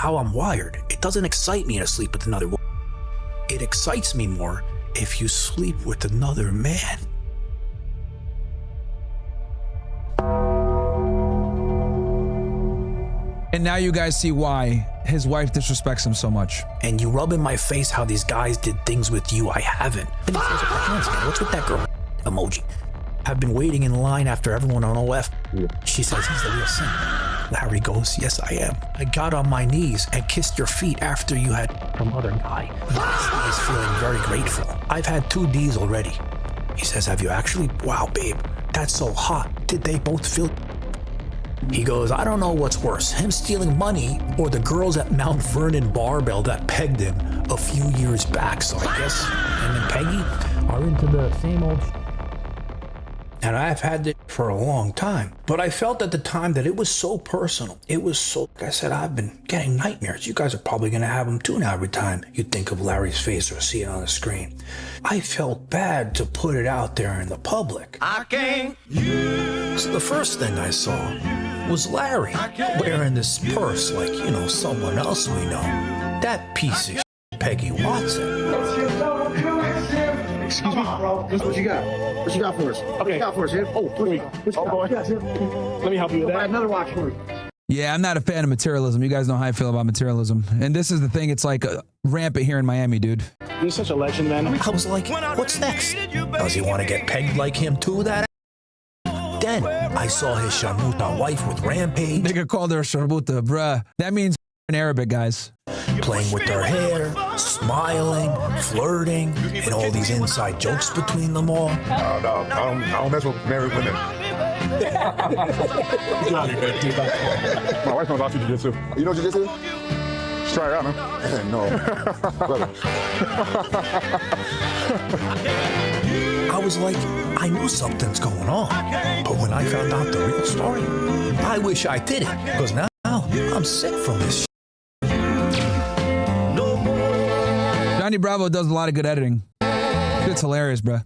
how I'm wired. It doesn't excite me to sleep with another woman. It excites me more if you sleep with another man. And now you guys see why his wife disrespects him so much. And you rub in my face how these guys did things with you I haven't. And he says, what's with that girl? Emoji. I've been waiting in line after everyone on OF. She says he's the real sin. Larry goes, yes, I am. I got on my knees and kissed your feet after you had some other guy. He's feeling very grateful. I've had 2 Ds already. He says, have you actually? Wow, babe, that's so hot. Did they both feel? He goes, I don't know what's worse, him stealing money or the girls at Mount Vernon Barbell that pegged him a few years back. So I guess him and Peggy are into the same old and I've had it for a long time. But I felt at the time that it was so personal. It was so, like I said, I've been getting nightmares. You guys are probably gonna have them too now every time you think of Larry's face or see it on the screen. I felt bad to put it out there in the public. I can't use. So the first thing I saw was Larry wearing this purse like, you know, someone else we know. That piece of shit, Peggy Watson. Excuse me, bro. What you got? What you got for us? Okay. What you got for us, here? Oh, wait. What you got? Yes, let me help you with that. Another watch for you. Yeah, I'm not a fan of materialism. You guys know how I feel about materialism. And this is the thing, it's like rampant here in Miami, dude. You're such a legend, man. I was like, what's next? Does he want to get pegged like him too, that? Then I saw his Sharmuta wife with Rampage. Nigga called her Sharmuta, bruh. That means in Arabic, guys. Playing with their hair, smiling, flirting, and all these inside jokes between them all. No, I don't mess with married women. My wife knows how to do jiu-jitsu. You know jiu-jitsu? Just try it out, man. No. I was like, I knew something's going on. But when I found out the real story, I wish I did it. Because now I'm sick from this shit. Johnny Bravo does a lot of good editing. It's hilarious, bruh.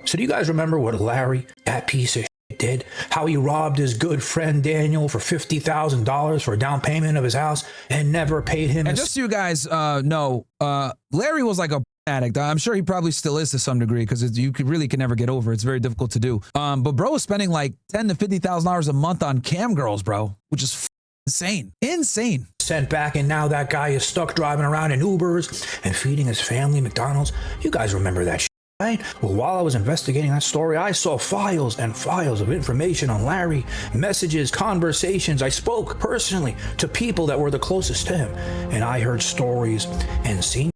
So do you guys remember what Larry, that piece of shit, did? How he robbed his good friend Daniel for $50,000 for a down payment of his house and never paid him. And just so you guys know, Larry was like a addict. I'm sure he probably still is to some degree because you really can never get over it. It's very difficult to do. But bro was spending like $10,000 to $50,000 a month on cam girls, bro, which is insane. Insane. Sent back, and now that guy is stuck driving around in Ubers and feeding his family McDonald's. You guys remember that shit, right? Well, while I was investigating that story, I saw files and files of information on Larry, messages, conversations. I spoke personally to people that were the closest to him, and I heard stories and seen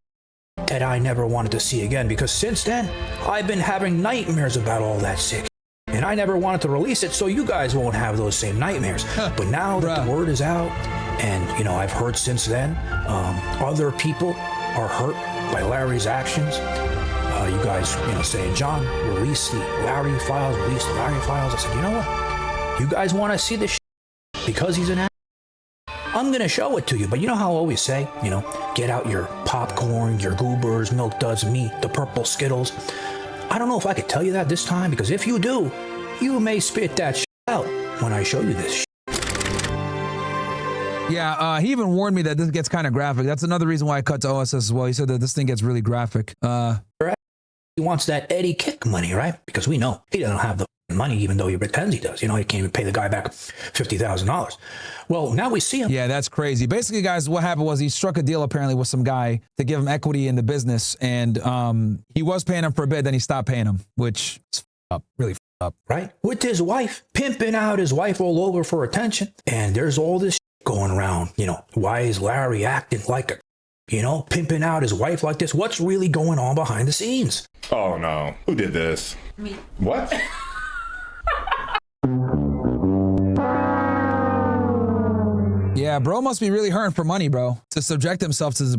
that I never wanted to see again, because since then, I've been having nightmares about all that sick. And I never wanted to release it so you guys won't have those same nightmares. But now that the word is out, and you know, I've heard since then, other people are hurt by Larry's actions. You guys, you know, saying, John, release the Larry files, release the Larry files. I said, you know what? You guys want to see this because he's an actor? I'm gonna show it to you. But you know how I always say, you know, get out your popcorn, your Goobers, Milk Duds, meat, the purple Skittles. I don't know if I could tell you that this time, because if you do, you may spit that shit out when I show you this shit. Yeah, he even warned me that this gets kind of graphic. That's another reason why I cut to OSS as well. He said that this thing gets really graphic. He wants that Eddie Kick money, right? Because we know he doesn't have the money, even though he pretends he does. You know, he can't even pay the guy back $50,000. Well, now we see him. Yeah, that's crazy. Basically, guys, what happened was he struck a deal apparently with some guy to give him equity in the business, and he was paying him for a bit, then he stopped paying him, which is up, really up, right? With his wife, pimping out his wife all over for attention, and there's all this going around. You know, why is Larry acting like a, you know, pimping out his wife like this? What's really going on behind the scenes? Oh no, who did this? Me. What? Yeah, bro must be really hurting for money, bro, to subject himself to this.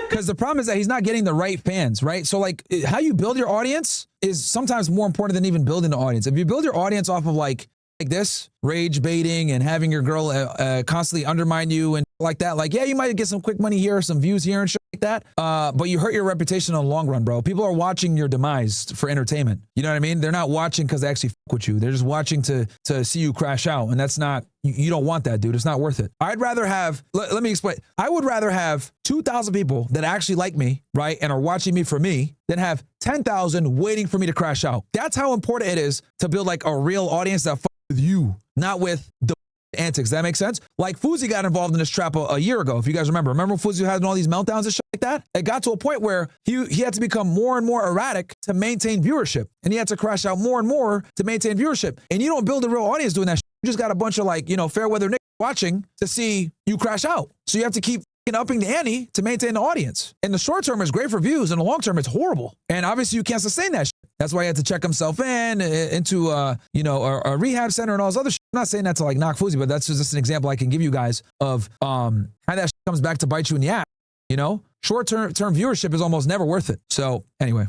Because the problem is that he's not getting the right fans, right? So like how you build your audience is sometimes more important than even building the audience. If you build your audience off of like this, rage baiting and having your girl constantly undermine you and like that, like, yeah, you might get some quick money here, some views here and shit. that, but you hurt your reputation in the long run, bro. People are watching your demise for entertainment. You know what I mean? They're not watching because they actually fuck with you. They're just watching to see you crash out, and that's not. You don't want that, dude. It's not worth it. I'd rather have. Let me explain. I would rather have 2,000 people that actually like me, right, and are watching me for me, than have 10,000 waiting for me to crash out. That's how important it is to build like a real audience that fuck with you, not with the antics. That makes sense? Like Fuzi got involved in this trap a year ago, if you guys remember. Remember Fuzi had all these meltdowns and shit like that? It got to a point where he had to become more and more erratic to maintain viewership. And he had to crash out more and more to maintain viewership. And you don't build a real audience doing that shit. You just got a bunch of like, fair weather niggas watching to see you crash out. So you have to keep upping the ante to maintain the audience. In the short term, it's great for views. In the long term, it's horrible. And obviously you can't sustain that shit. That's why he had to check himself into a rehab center and all this other shit. I'm not saying that to like knock Fuzi, but that's just an example I can give you guys of how that shit comes back to bite you in the ass. Short-term viewership is almost never worth it. So anyway.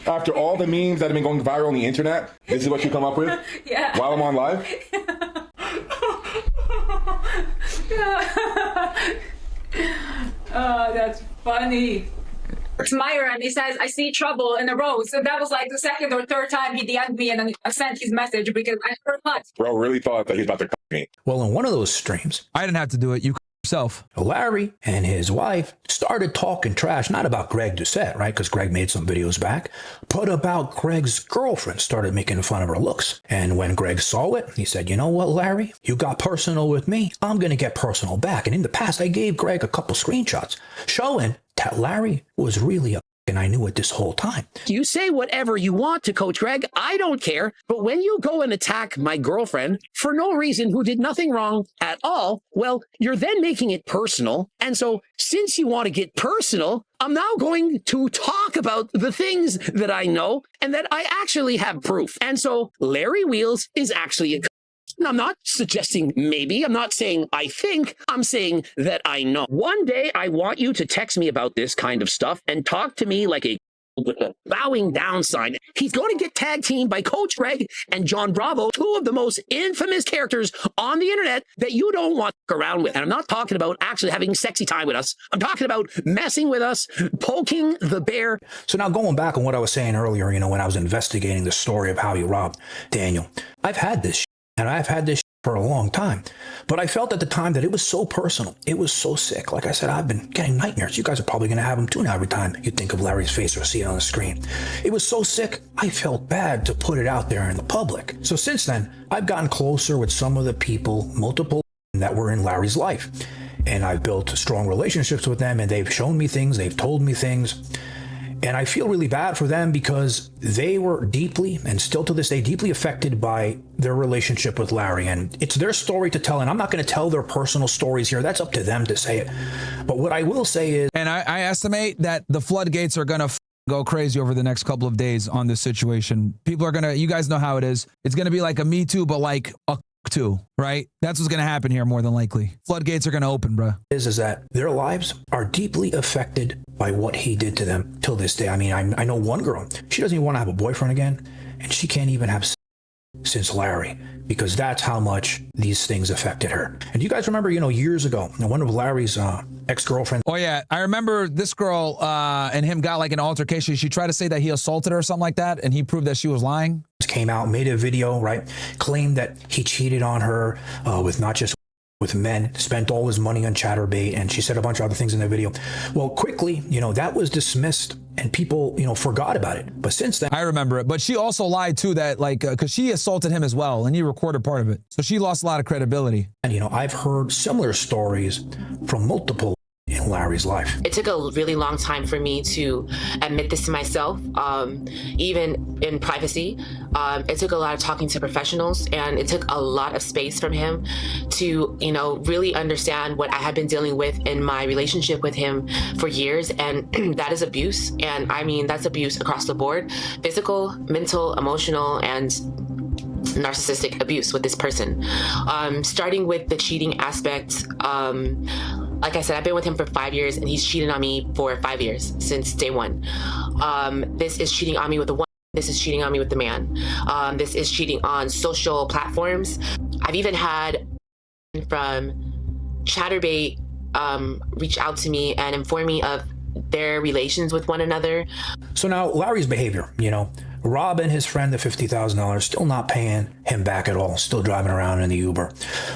After all the memes that have been going viral on the internet, this is what you come up with? Yeah. While I'm on live? Oh, that's funny. It's Myra, and he says, I see trouble in the road. So that was like the second or third time he DM'd me and then I sent his message because I heard much. Bro really thought that he was about to cut me. Well, in one of those streams, I didn't have to do it. You yourself. Larry and his wife started talking trash, not about Greg Doucette, right? Because Greg made some videos back, but about Greg's girlfriend started making fun of her looks. And when Greg saw it, he said, you know what, Larry, you got personal with me. I'm going to get personal back. And in the past, I gave Greg a couple screenshots showing that Larry was really and I knew it this whole time. You say whatever you want to Coach Greg. I don't care. But when you go and attack my girlfriend for no reason, who did nothing wrong at all, well, you're then making it personal. And so since you want to get personal, I'm now going to talk about the things that I know and that I actually have proof. And so Larry Wheels is actually a and I'm not suggesting maybe, I'm not saying I think, I'm saying that I know. One day I want you to text me about this kind of stuff and talk to me like a with a bowing down sign. He's going to get tag teamed by Coach Greg and John Bravo, two of the most infamous characters on the internet that you don't want to fuck around with. And I'm not talking about actually having sexy time with us. I'm talking about messing with us, poking the bear. So now going back on what I was saying earlier, when I was investigating the story of how you robbed Daniel, I've had this and I've had this for a long time, but I felt at the time that it was so personal. It was so sick. Like I said, I've been getting nightmares. You guys are probably going to have them too now every time you think of Larry's face or see it on the screen. It was so sick. I felt bad to put it out there in the public. So since then, I've gotten closer with some of the people, multiple that were in Larry's life. And I've built strong relationships with them and they've shown me things. They've told me things. And I feel really bad for them because they were deeply, and still to this day, deeply affected by their relationship with Larry. And it's their story to tell. And I'm not going to tell their personal stories here. That's up to them to say it. But what I will say is... And I estimate that the floodgates are going to go crazy over the next couple of days on this situation. People are going to, you guys know how it is. It's going to be like a Me Too, but like a too, right? That's what's going to happen here more than likely. Floodgates are going to open, bro. Is that their lives are deeply affected by what he did to them till this day. I mean, I know one girl, she doesn't even want to have a boyfriend again, and she can't even have since Larry, because that's how much these things affected her. And you guys remember, years ago, one of Larry's ex-girlfriends. Oh yeah, I remember this girl and him got like an altercation. She tried to say that he assaulted her or something like that, and he proved that she was lying. Came out, made a video, right? Claimed that he cheated on her with not just with men, spent all his money on ChatterBait, and she said a bunch of other things in the video. Well, quickly, that was dismissed and people, forgot about it. But since then, I remember it. But she also lied too, that because she assaulted him as well, and he recorded part of it. So she lost a lot of credibility. And I've heard similar stories from multiple in Larry's life. It took a really long time for me to admit this to myself, even in privacy. It took a lot of talking to professionals, and it took a lot of space from him to, really understand what I had been dealing with in my relationship with him for years. And that is abuse. And I mean, that's abuse across the board: physical, mental, emotional, and narcissistic abuse with this person. Starting with the cheating aspect, like I said, I've been with him for 5 years, and he's cheated on me for 5 years, since day one. This is cheating on me with the woman. This is cheating on me with the man. This is cheating on social platforms. I've even had from ChatterBait reach out to me and inform me of their relations with one another. So now Larry's behavior, Rob and his friend, the $50,000, still not paying him back at all, still driving around in the Uber.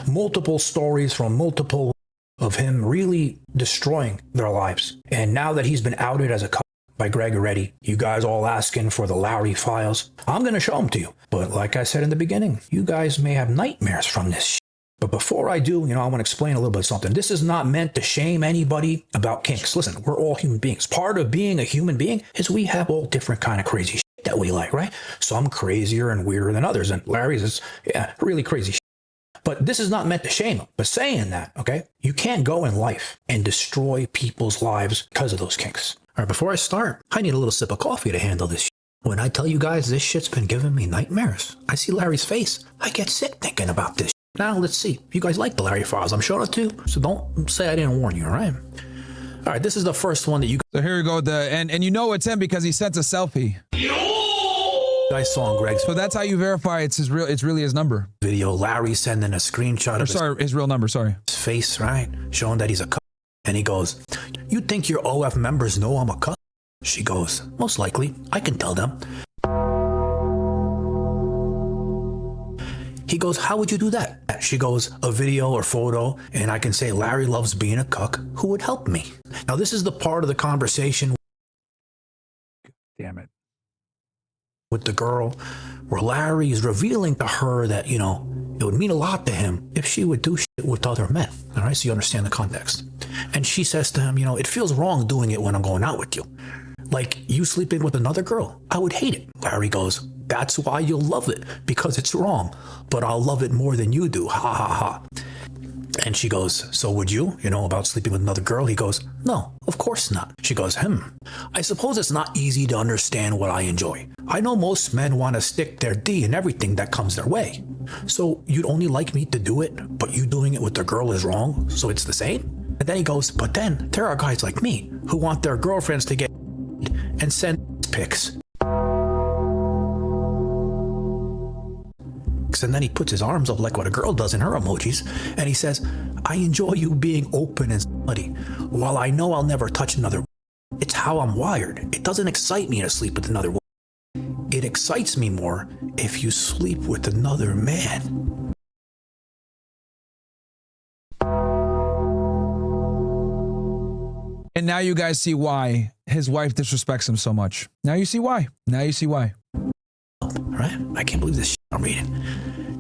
Multiple stories from multiple of him really destroying their lives. And now that he's been outed as a cuck by Greg already, you guys all asking for the Larry files. I'm going to show them to you. But like I said in the beginning, you guys may have nightmares from this shit. But before I do, I want to explain a little bit of something. This is not meant to shame anybody about kinks. Listen, we're all human beings. Part of being a human being is we have all different kind of crazy shit that we like, right? Some crazier and weirder than others. And Larry's is, really crazy shit. But this is not meant to shame him. But saying that, okay, you can't go in life and destroy people's lives because of those kinks. All right, before I start, I need a little sip of coffee to handle this shit. When I tell you guys this shit's been giving me nightmares, I see Larry's face, I get sick thinking about this shit. Now, let's see. You guys like the Larry files. I'm showing it too. So don't say I didn't warn you, all right? All right, this is the first one that you So here we go. And it's him because he sent a selfie. guys saw on Greg's. So that's how you verify it's really his number. Video. Larry sending a screenshot of his real number, sorry. His face, right? Showing that he's a cuck. And he goes, "You think your OF members know I'm a cuck?" She goes, "Most likely. I can tell them." He goes, "How would you do that?" She goes, "A video or photo, and I can say Larry loves being a cuck. Who would help me?" Now, this is the part of the conversation. Damn it. With the girl, where Larry is revealing to her that, it would mean a lot to him if she would do shit with other men. All right, so you understand the context. And she says to him, "It feels wrong doing it when I'm going out with you. Like you sleeping with another girl. I would hate it." Larry goes, "That's why you'll love it, because it's wrong. But I'll love it more than you do. Ha ha ha." And she goes, "So would you, about sleeping with another girl?" He goes, "No, of course not." She goes, "I suppose it's not easy to understand what I enjoy. I know most men want to stick their D in everything that comes their way. So you'd only like me to do it, but you doing it with the girl is wrong, so it's the same?" And then he goes, "But then there are guys like me who want their girlfriends to get and send pics." And then he puts his arms up like what a girl does in her emojis, and he says, "I enjoy you being open and slutty. While I know I'll never touch another woman, it's how I'm wired. It doesn't excite me to sleep with another woman. It excites me more if you sleep with another man." And now you guys see why his wife disrespects him so much. Now you see why. All right? I can't believe this shit I'm reading.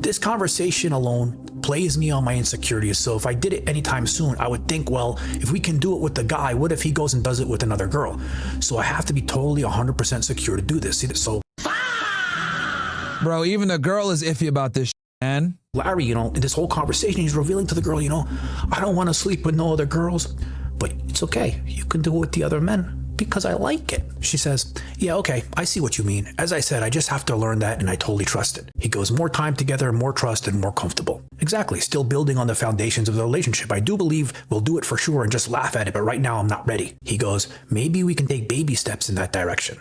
This conversation alone plays me on my insecurities. So if I did it anytime soon, I would think, well, if we can do it with the guy, what if he goes and does it with another girl? So I have to be totally 100% secure to do this. So, bro, even the girl is iffy about this shit, man. Larry, in this whole conversation, he's revealing to the girl, "I don't want to sleep with no other girls, but it's okay. You can do it with the other men because I like it." She says, "Yeah, okay, I see what you mean. As I said, I just have to learn that, and I totally trust it." He goes, "More time together, more trust, and more comfortable." Exactly, still building on the foundations of the relationship. I do believe we'll do it for sure and just laugh at it, but right now I'm not ready. He goes, "Maybe we can take baby steps in that direction."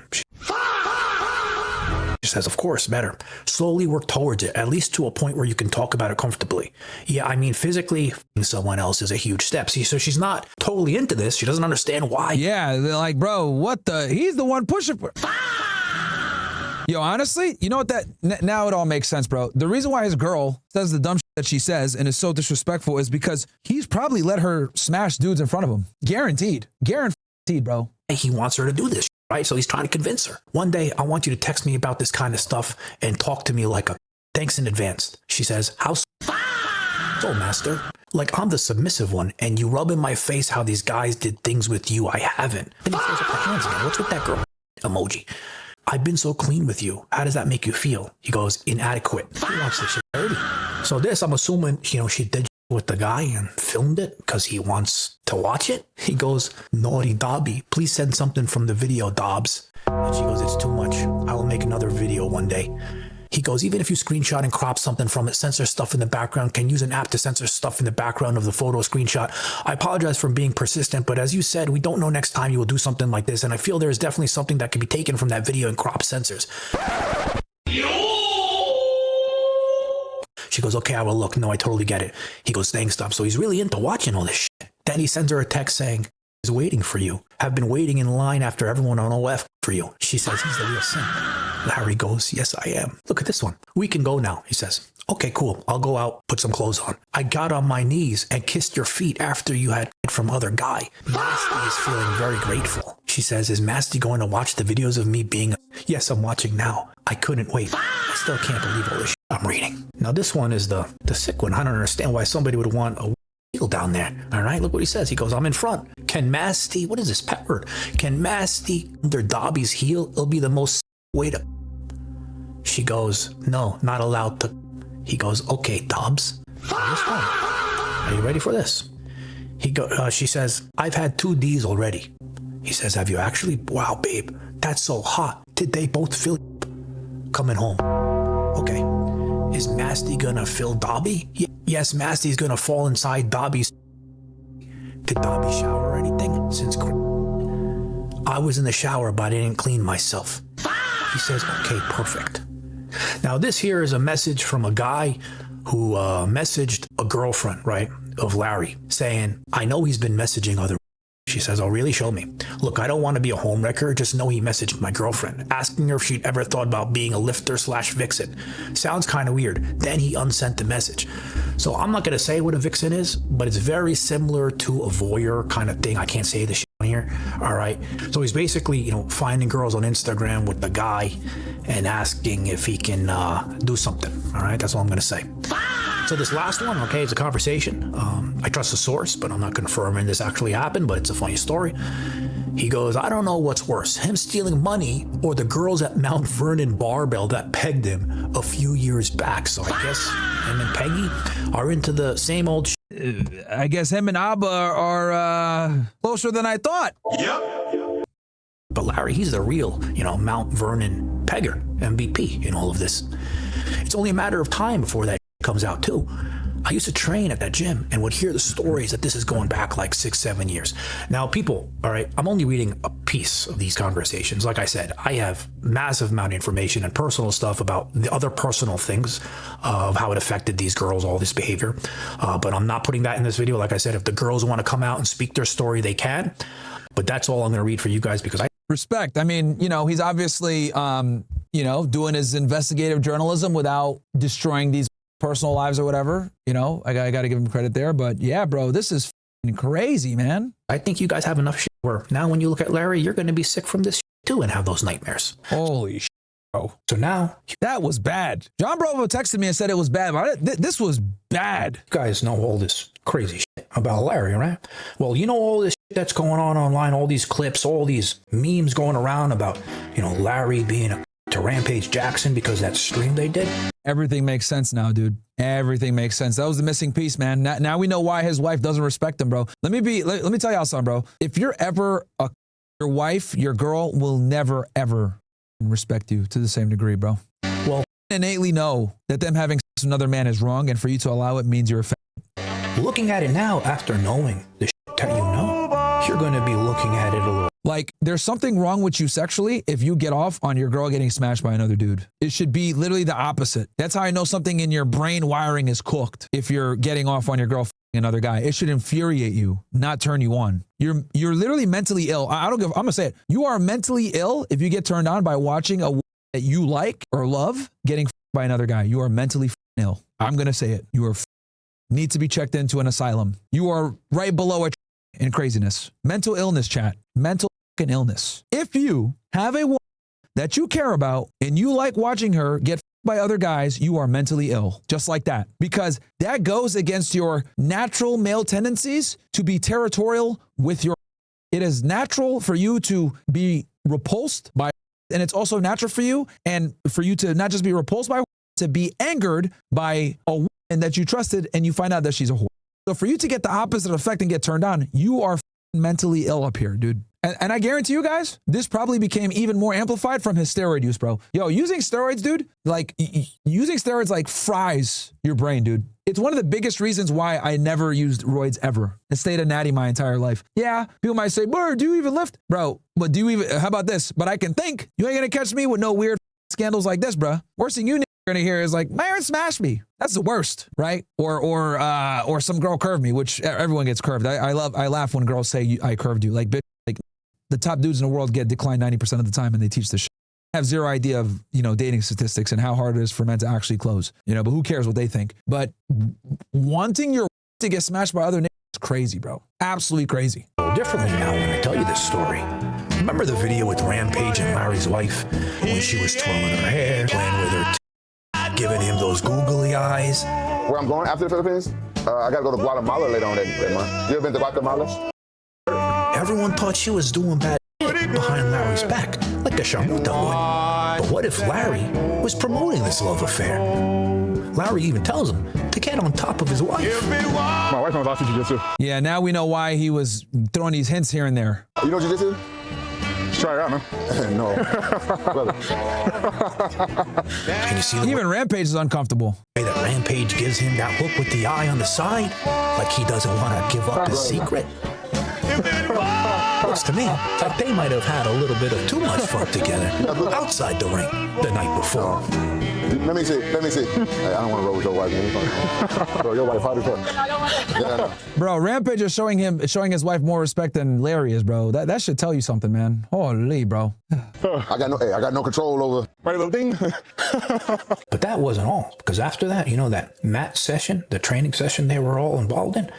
She says, "Of course, better. Slowly work towards it, at least to a point where you can talk about it comfortably." Yeah, I mean, physically, someone else is a huge step. See, so she's not totally into this. She doesn't understand why. Yeah, they're like, bro, he's the one pushing for. Yo, honestly, you know what now it all makes sense, bro. The reason why his girl says the dumb shit that she says and is so disrespectful is because he's probably let her smash dudes in front of him. Guaranteed, bro. He wants her to do this. Right? So he's trying to convince her. "One day, I want you to text me about this kind of stuff and talk to me like a thanks in advance." She says, "How so, master? Like I'm the submissive one, and you rub in my face how these guys did things with you I haven't." Then he throws up her hands again. "What's with that girl?" Emoji. "I've been so clean with you. How does that make you feel?" He goes, "Inadequate." He wants this shit dirty. So this, I'm assuming, she did with the guy and filmed it because he wants to watch it. He goes, "Naughty Dobby, please send something from the video, Dobbs." And she goes, "It's too much. I will make another video one day." He goes, "Even if you screenshot and crop something from it, censor stuff in the background, can use an app to censor stuff in the background of the photo screenshot. I apologize for being persistent, but as you said, we don't know next time you will do something like this, and I feel there is definitely something that can be taken from that video and crop censors." She goes, "Okay, I will look. No, I totally get it." He goes, "Thanks, Dom." So he's really into watching all this shit. Then he sends her a text saying, he's waiting for you. Have been waiting in line after everyone on OF for you. She says he's the real simp. Larry goes, yes, I am. Look at this one. We can go now, he says. Okay, cool. I'll go out, put some clothes on. I got on my knees and kissed your feet after you had from other guy. Masty is feeling very grateful. She says, is Masty going to watch the videos of me being... Yes, I'm watching now. I couldn't wait. I still can't believe all this shit I'm reading. Now, this one is the sick one. I don't understand why somebody would want a wheel down there. All right, look what he says. He goes, I'm in front. Can Masty... What is this pet word? Can Masty under Dobby's heel? It'll be the most way to... She goes, no, not allowed to... He goes, okay, Dobbs. Are you ready for this? She says, I've had 2 Ds already. He says, have you actually? Wow, babe, that's so hot. Did they both feel coming home? Okay. Is Masty gonna fill Dobby? Yes, Masty's gonna fall inside Dobby's. Did Dobby shower or anything? Since I was in the shower, but I didn't clean myself. He says, okay, perfect. Now, this here is a message from a guy who messaged a girlfriend, right, of Larry, saying, I know he's been messaging other... She says, oh, really? Show me. Look, I don't want to be a homewrecker. Just know he messaged my girlfriend, asking her if she'd ever thought about being a lifter/vixen. Sounds kind of weird. Then he unsent the message. So I'm not going to say what a vixen is, but it's very similar to a voyeur kind of thing. I can't say this shit on here. All right. So he's basically, finding girls on Instagram with the guy and asking if he can do something. All right. That's all I'm going to say. So this last one, okay, it's a conversation. I trust the source, but I'm not confirming this actually happened, but it's a funny story. He goes, I don't know what's worse, him stealing money or the girls at Mount Vernon Barbell that pegged him a few years back. So I guess him and Peggy are into the same old I guess him and Abba are closer than I thought. Yep. But Larry, he's the real, Mount Vernon pegger, MVP in all of this. It's only a matter of time before that comes out too. I used to train at that gym and would hear the stories that this is going back like 6-7 years. Now, people, all right, I'm only reading a piece of these conversations. Like I said, I have massive amount of information and personal stuff about the other personal things of how it affected these girls, all this behavior. But I'm not putting that in this video. Like I said, if the girls want to come out and speak their story, they can. But that's all I'm going to read for you guys because I respect. I mean, he's obviously, doing his investigative journalism without destroying these personal lives or whatever. I got to give him credit there. But yeah, bro, this is crazy, man. I think you guys have enough shit where now when you look at Larry, you're going to be sick from this too and have those nightmares. Holy shit, bro. So now... That was bad. John Brovo texted me and said it was bad. But this was bad. You guys know all this crazy shit about Larry, right? Well, all this shit that's going on online, all these clips, all these memes going around about, Larry being to Rampage Jackson because that stream they did. Everything makes sense now, dude. Everything makes sense. That was the missing piece, man. Now we know why his wife doesn't respect him, bro. Let me tell y'all something, bro. If you're ever your wife, your girl will never, ever respect you to the same degree, bro. Well, innately know that them having sex with another man is wrong, and for you to allow it means you're a fan. Looking at it now, after knowing the shit that you're going to be looking at it a little. Like, there's something wrong with you sexually if you get off on your girl getting smashed by another dude. It should be literally the opposite. That's how I know something in your brain wiring is cooked if you're getting off on your girl another guy. It should infuriate you, not turn you on. You're literally mentally ill. I'm gonna say it. You are mentally ill if you get turned on by watching a woman that you like or love getting by another guy. You are mentally ill. I'm gonna say it. You are need to be checked into an asylum. You are right below in craziness. Mental illness, chat. Mental illness. If you have a woman that you care about and you like watching her get by other guys, you are mentally ill. Just like that. Because that goes against your natural male tendencies to be territorial with your... It is natural for you to be repulsed by... And it's also natural for you to not just be repulsed by... to be angered by a woman that you trusted and you find out that she's a whore. So for you to get the opposite effect and get turned on, you are mentally ill up here, dude. And I guarantee you guys, this probably became even more amplified from his steroid use, bro. Yo, using steroids, dude, using steroids fries your brain, dude. It's one of the biggest reasons why I never used roids ever. I stayed a natty my entire life. Yeah, people might say, bro, do you even lift? Bro, but how about this? But I can think. You ain't gonna catch me with no weird scandals like this, bro. Worse than you gonna hear is like, Myron smashed me. That's the worst, right? Or some girl curved me, which everyone gets curved. I laugh when girls say I curved you. Like, bitch, like the top dudes in the world get declined 90% of the time, and they teach this shit. I have zero idea of, you know, dating statistics and how hard it is for men to actually close, you know, but who cares what they think? But wanting your to get smashed by other niggas is crazy, bro. Absolutely crazy. Differently now when I tell you this story. Remember the video with Rampage and Larry's wife when she was twirling her hair, playing with her giving him those googly eyes? Where I'm going after the Philippines? I gotta go to Guatemala later on that month. You ever been to Guatemala? Everyone thought she was doing bad shit behind Larry's back, like a Sharmuta would. But what if Larry was promoting this love affair? Larry even tells him to get on top of his wife. My wife knows about jiu-jitsu. Yeah, now we know why he was throwing these hints here and there. You know jiu-jitsu? Let's try it out, man. No. And you see the Even Rampage is uncomfortable. way that Rampage gives him that look with the eye on the side, like he doesn't want to give up his secret. Looks to me like they might have had a little bit of too much fun together outside the ring the night before. Let me see. Hey, I don't want to roll with your wife, man. Bro, your wife hard as fuck. Yeah, I know. Bro, Rampage is showing his wife more respect than Larry is, bro. That should tell you something, man. Holy, bro. I got no control over my little thing. But that wasn't all, because after that, you know, that mat session, the training session they were all involved in,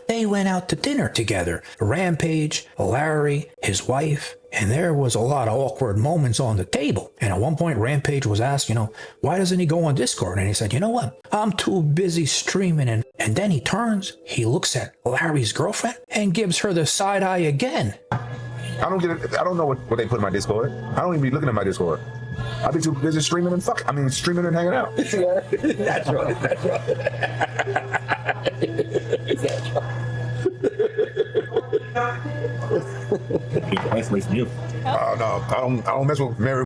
they went out to dinner together. Rampage, Larry, his wife, and there was a lot of awkward moments on the table. And at one point, Rampage was asked, you know, why doesn't he go on Discord? And he said, you know what? I'm too busy streaming. And then he turns, he looks at Larry's girlfriend and gives her the side eye again. I don't get it. I don't know what they put in my Discord. I don't even be looking at my Discord. I be too busy streaming and streaming and hanging out. That's right. That's right. That's right. Nice place for you. No, I don't mess with Mary.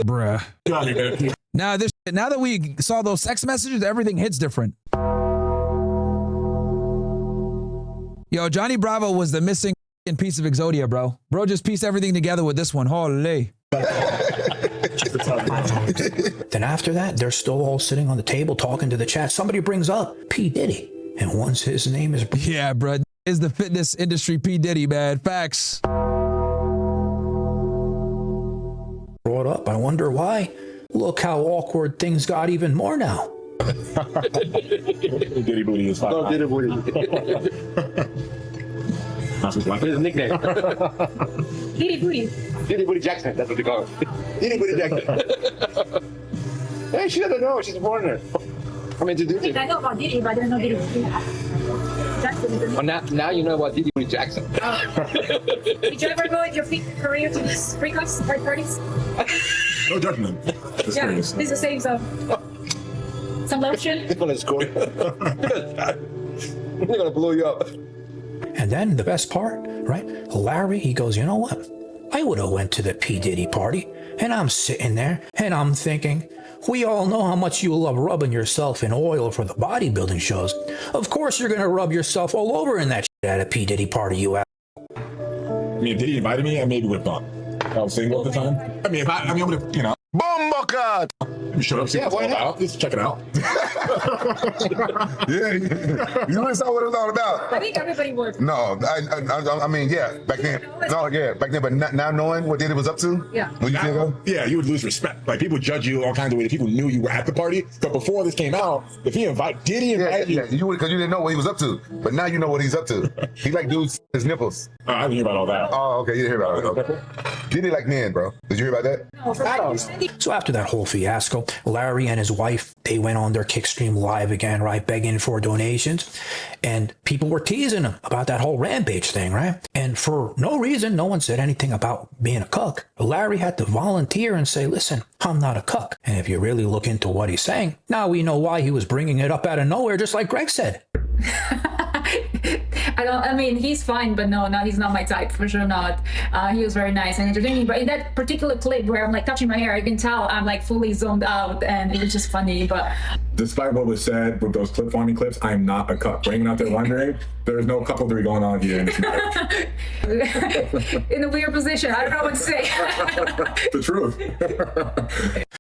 Bruh. Now that we saw those text messages, everything hits different. Yo, Johnny Bravo was the missing piece of Exodia, bro. Bro just pieced everything together with this one. Holy. Then after that, they're still all sitting on the table talking to the chat. Somebody brings up P. Diddy. And once his name is... Yeah, bro. Is the fitness industry P. Diddy, man. Facts. brought up, I wonder why. Look how awkward things got even more now. Diddy Booty is fine. No, Diddy Booty. That's his nickname. Diddy Booty. Diddy Booty Jackson, that's what they call her. Diddy Booty Jackson. Hey, she doesn't know, she's a foreigner. I'm introducing. I know about Diddy, but I don't know Diddy Jackson. Well, now you know about Diddy Booty Jackson. Did you ever go with your career to these free cups, hard parties? No judgment. Yeah, this is the same stuff. Some lotion. This one is cool. They're gonna blow you up. And then the best part, right? Larry, he goes, you know what? I would have went to the P. Diddy party, and I'm sitting there, and I'm thinking, we all know how much you love rubbing yourself in oil for the bodybuilding shows. Of course you're going to rub yourself all over in that shit at a P. Diddy party, you ass. I mean, if Diddy invited me, I maybe would have gone. I was single at the time. I mean, if I would have, you know. Bombocat! You showed up, see what's all about. Just check it out. Yeah, you really saw what it was all about. I think everybody would. No, I mean, yeah, back then. No, yeah, back then, but now knowing what Diddy was up to, Yeah. would you Now, feel go? yeah, you would lose respect. Like, people judge you all kinds of ways. People knew you were at the party. But before this came out, if he Diddy invited Yeah, you would, because you didn't know what he was up to. But now you know what he's up to. He like dudes, his nipples. I didn't hear about all that. Oh, okay, you didn't hear about it. Okay. Diddy like men, bro. Did you hear about that? No, for my So after that whole fiasco, Larry and his wife, they went on their Kickstream Live again, right, begging for donations. And people were teasing him about that whole Rampage thing, right? And for no reason, no one said anything about being a cuck. Larry had to volunteer and say, listen, I'm not a cuck. And if you really look into what he's saying, now we know why he was bringing it up out of nowhere, just like Greg said. I mean, he's fine, but no, he's not my type, for sure not. He was very nice and entertaining, but in that particular clip where I'm like touching my hair, I can tell I'm like fully zoned out, and it was just funny. But Despite what was said with those clip-farming clips, I'm not a cuck. For anyone out there wondering, there's no cuckoldry going on here in this matter. in a weird position, I don't know what to say. The truth.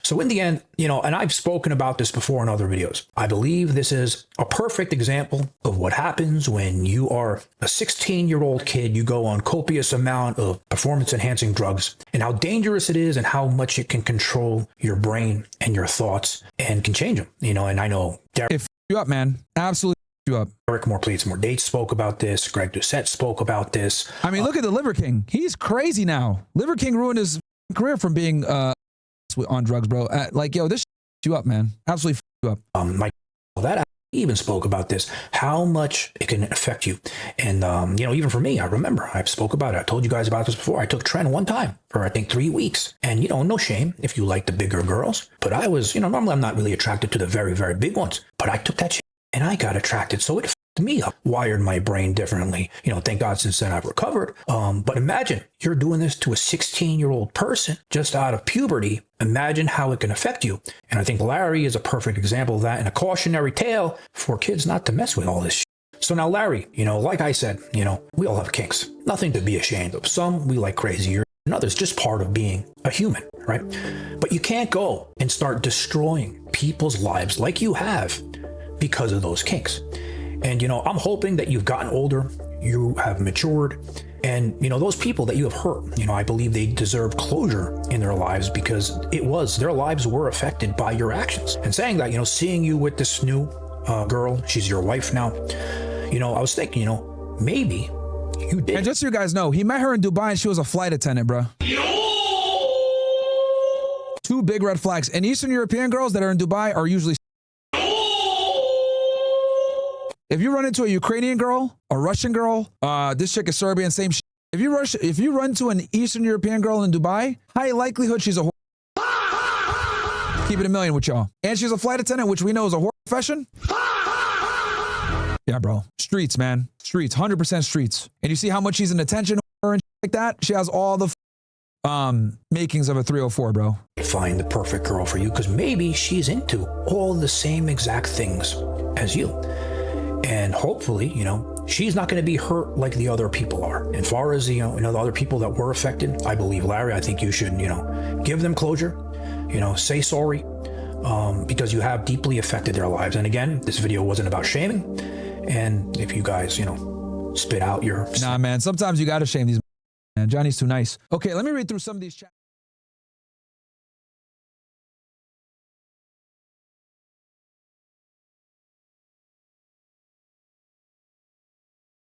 So in the end, you know, and I've spoken about this before in other videos, I believe this is a perfect example of what happens when you are a 16-year-old kid, you go on copious amount of performance-enhancing drugs, and how dangerous it is and how much it can control your brain and your thoughts and can change them, you know. And I know Derek, It f you up, man. Absolutely f you up. Derek More Pleats More Dates spoke about this. Greg Doucette spoke about this. I mean, look at the Liver King. He's crazy now. Liver King ruined his career from being on drugs, bro. Like, yo, this f you up, man. Absolutely f you up. Mike, that even spoke about this, how much it can affect you. And, you know, even for me, I remember I spoke about it. I told you guys about this before. I took Tren one time for, I think, 3 weeks. And, you know, no shame if you like the bigger girls. But I was, you know, normally I'm not really attracted to the very, very big ones. But I took that shit and I got attracted. So it f***ed me up, wired my brain differently. You know, thank God since then I've recovered. But imagine you're doing this to a 16-year-old person just out of puberty. Imagine how it can affect you. And I think Larry is a perfect example of that, and a cautionary tale for kids not to mess with all this shit. So now, Larry, you know, like I said, you know, we all have kinks. Nothing to be ashamed of. Some we like crazier than others, just part of being a human, right? But you can't go and start destroying people's lives like you have because of those kinks. And, you know, I'm hoping that you've gotten older, you have matured, and, you know, those people that you have hurt, you know, I believe they deserve closure in their lives because their lives were affected by your actions. And saying that, you know, seeing you with this new girl, she's your wife now, you know, I was thinking, you know, maybe you did. And just so you guys know, he met her in Dubai and she was a flight attendant, bro. Two big red flags. And Eastern European girls that are in Dubai are usually. If you run into a Ukrainian girl, a Russian girl, this chick is Serbian, same shit. If you run to an Eastern European girl in Dubai, high likelihood she's a whore. Keep it a million with y'all. And she's a flight attendant, which we know is a whore profession. Yeah, bro. Streets, man. Streets. 100% streets. And you see how much she's an attention whore and shit like that? She has all the makings of a 304, bro. Find the perfect girl for you because maybe she's into all the same exact things as you. And hopefully, you know, she's not going to be hurt like the other people are. And as far as, you know, the other people that were affected, I believe, Larry, I think you should, you know, give them closure, you know, say sorry, because you have deeply affected their lives. And again, this video wasn't about shaming. And if you guys, you know, spit out your... Nah, man, sometimes you got to shame these, man. Johnny's too nice. Okay, let me read through some of these chats.